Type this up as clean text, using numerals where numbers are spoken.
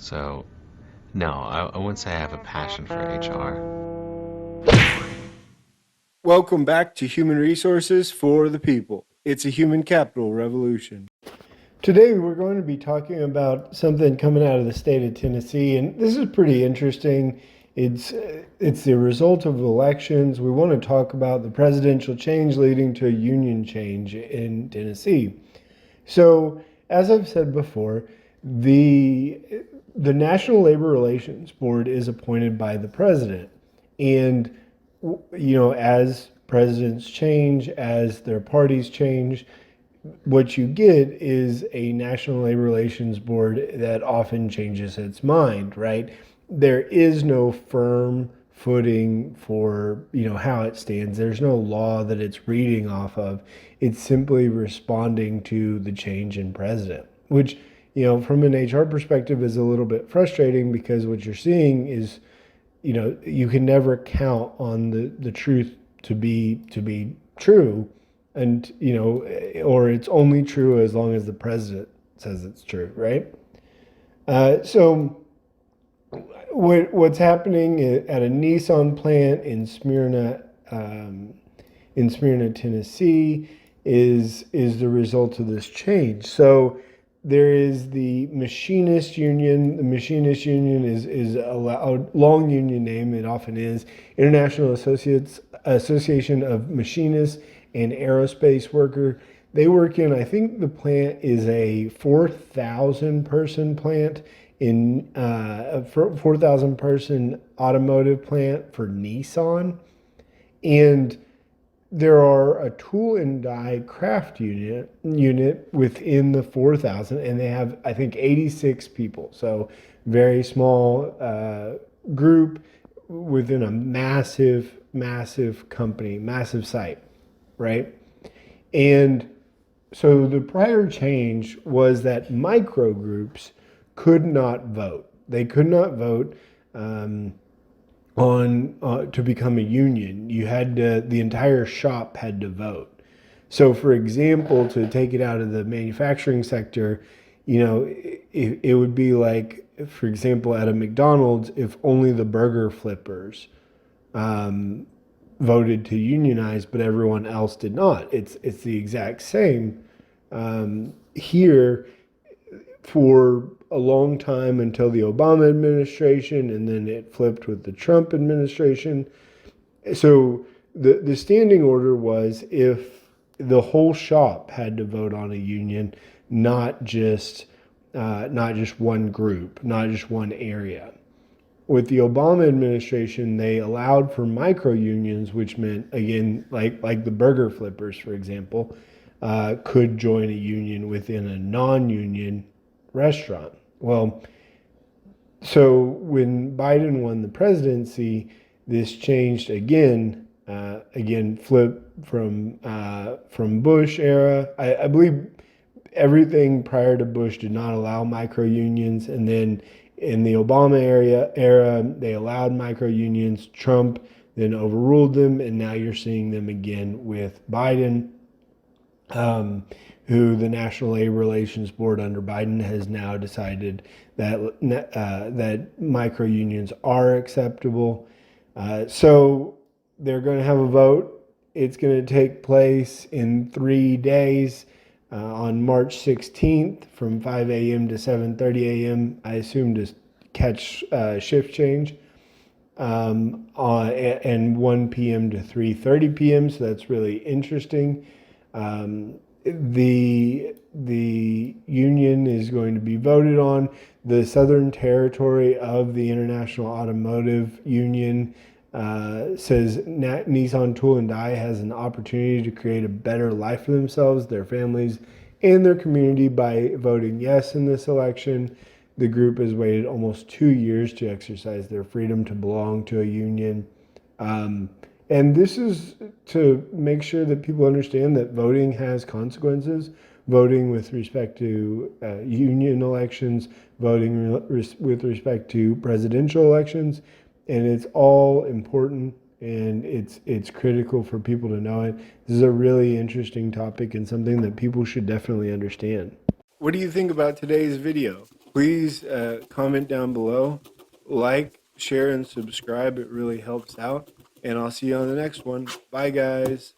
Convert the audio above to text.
So, no, I wouldn't say I have a passion for HR. Welcome back to Human Resources for the People. It's a human capital revolution. Today we're going to be talking about something coming out of the state of Tennessee, and this is pretty interesting. It's the result of elections. We want to talk about the presidential change leading to a union change in Tennessee. So, as I've said before, the the National Labor Relations Board is appointed by the president, and as presidents change, as their parties change, what you get is a National Labor Relations Board that often changes its mind, right? There is no firm footing for, how it stands. There's no law that it's reading off of. It's simply responding to the change in president, which, from an HR perspective is a little bit frustrating because what you're seeing is, you can never count on the truth to be true, and or it's only true as long as the president says it's true, right? So what's happening at a Nissan plant in Smyrna, Tennessee, is the result of this change. So there is the machinist union. The machinist union is a long union name. It often is International Association of Machinists and Aerospace Worker. They work in, I think the plant is a 4,000 person plant in a 4,000 person automotive plant for Nissan. And there are a tool and die craft unit within the 4,000, and they have, I think, 86 people. So very small group within a massive company, massive site, right? And so the prior change was that micro groups could not vote. They could not vote to become a union. You had to, the entire shop had to vote. So, for example, to take it out of the manufacturing sector, it would be like, for example, at a McDonald's, if only the burger flippers voted to unionize, but everyone else did not. It's the exact same here for a long time until the Obama administration, and then it flipped with the Trump administration. So the standing order was if the whole shop had to vote on a union, not just one group, not just one area. With the Obama administration, they allowed for micro unions, which meant, again, like the burger flippers, for example, could join a union within a non-union restaurant. Well, so when Biden won the presidency, this changed again. Flipped from Bush era. I believe everything prior to Bush did not allow micro unions, and then in the Obama era, they allowed micro unions. Trump then overruled them, and now you're seeing them again with Biden, who the National Labor Relations Board under Biden has now decided that micro unions are acceptable. So they're going to have a vote. It's going to take place in 3 days. On March 16th from 5 a.m. to 7:30 a.m., I assume to catch shift change, and 1 p.m. to 3:30 p.m., so that's really interesting. The union is going to be voted on. The Southern Territory of the International Automotive Union says Nissan Tool and Die has an opportunity to create a better life for themselves, their families, and their community by voting yes in this election. The group has waited almost 2 years to exercise their freedom to belong to a union. And this is to make sure that people understand that voting has consequences. Voting with respect to union elections, voting with respect to presidential elections, and it's all important, and it's critical for people to know it. This is a really interesting topic and something that people should definitely understand. What do you think about today's video? Please comment down below, like, share, and subscribe. It really helps out. And I'll see you on the next one. Bye, guys.